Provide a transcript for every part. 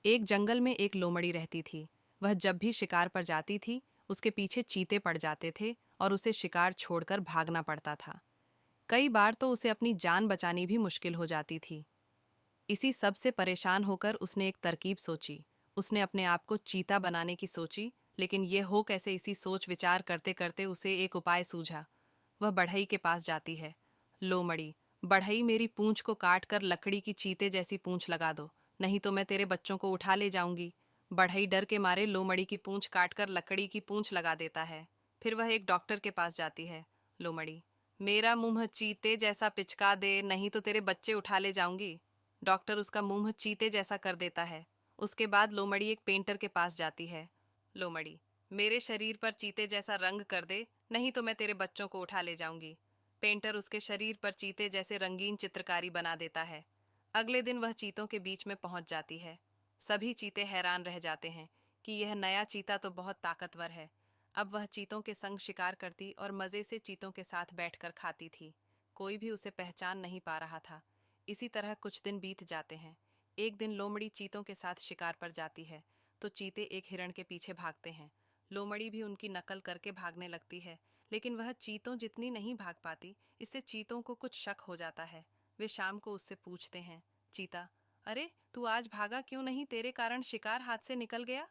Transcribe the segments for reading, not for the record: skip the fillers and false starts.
एक जंगल में एक लोमड़ी रहती थी। वह जब भी शिकार पर जाती थी, उसके पीछे चीते पड़ जाते थे और उसे शिकार छोड़कर भागना पड़ता था। कई बार तो उसे अपनी जान बचानी भी मुश्किल हो जाती थी। इसी सब से परेशान होकर उसने एक तरकीब सोची। उसने अपने आप को चीता बनाने की सोची, लेकिन यह हो कैसे। इसी सोच विचार करते करते उसे एक उपाय सूझा। वह बढ़ई के पास जाती है। लोमड़ी, बढ़ई, मेरी पूंछ को काट कर लकड़ी की चीते जैसी पूंछ लगा दो, नहीं तो मैं तेरे बच्चों को उठा ले जाऊंगी। बढ़ई डर के मारे लोमड़ी की पूंछ काटकर लकड़ी की पूंछ लगा देता है। फिर वह एक डॉक्टर के पास जाती है। लोमड़ी, मेरा मुंह चीते जैसा पिचका दे, नहीं तो तेरे बच्चे उठा ले जाऊंगी। डॉक्टर उसका मुंह चीते जैसा कर देता है। उसके बाद लोमड़ी एक पेंटर के पास जाती है। लोमड़ी, मेरे शरीर पर चीते जैसा रंग कर दे, नहीं तो मैं तेरे बच्चों को उठा ले जाऊंगी। पेंटर उसके शरीर पर चीते जैसे रंगीन चित्रकारी बना देता है। अगले दिन वह चीतों के बीच में पहुंच जाती है। सभी चीते हैरान रह जाते हैं कि यह नया चीता तो बहुत ताकतवर है। अब वह चीतों के संग शिकार करती और मज़े से चीतों के साथ बैठकर खाती थी। कोई भी उसे पहचान नहीं पा रहा था। इसी तरह कुछ दिन बीत जाते हैं। एक दिन लोमड़ी चीतों के साथ शिकार पर जाती है, तो चीते एक हिरण के पीछे भागते हैं। लोमड़ी भी उनकी नकल करके भागने लगती है, लेकिन वह चीतों जितनी नहीं भाग पाती। इससे चीतों को कुछ शक हो जाता है। वे शाम को उससे पूछते हैं, चीता, अरे तू आज भागा क्यों नहीं? तेरे कारण शिकार हाथ से निकल गया।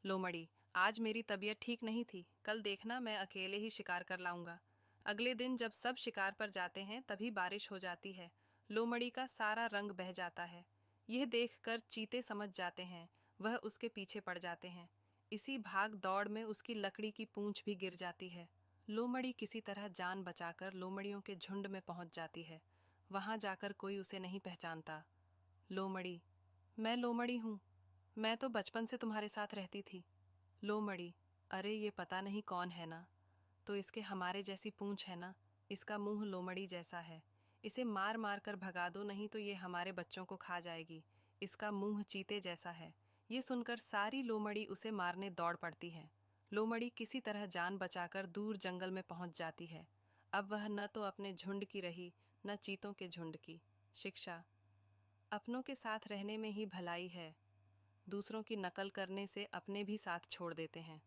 लोमड़ी, आज मेरी तबीयत ठीक नहीं थी, कल देखना मैं अकेले ही शिकार कर लाऊंगा। अगले दिन जब सब शिकार पर जाते हैं तभी बारिश हो जाती है। लोमड़ी का सारा रंग बह जाता है। यह देखकर चीते समझ जाते हैं। वह उसके पीछे पड़ जाते हैं। इसी भाग दौड़ में उसकी लकड़ी की पूंछ भी गिर जाती है। लोमड़ी किसी तरह जान बचाकर लोमड़ियों के झुंड में पहुंच जाती है। वहां जाकर कोई उसे नहीं पहचानता। लोमड़ी, मैं लोमड़ी हूँ, मैं तो बचपन से तुम्हारे साथ रहती थी। लोमड़ी, अरे ये पता नहीं कौन है ना, तो इसके हमारे जैसी पूंछ है ना। इसका मुंह लोमड़ी जैसा है। इसे मार मार कर भगा दो, नहीं तो ये हमारे बच्चों को खा जाएगी। इसका मुंह चीते जैसा है। ये सुनकर सारी लोमड़ी उसे मारने दौड़ पड़ती है। लोमड़ी किसी तरह जान बचाकर दूर जंगल में पहुंच जाती है। अब वह न तो अपने झुंड की रही, न चीतों के झुंड की। शिक्षा, अपनों के साथ रहने में ही भलाई है। दूसरों की नकल करने से अपने भी साथ छोड़ देते हैं।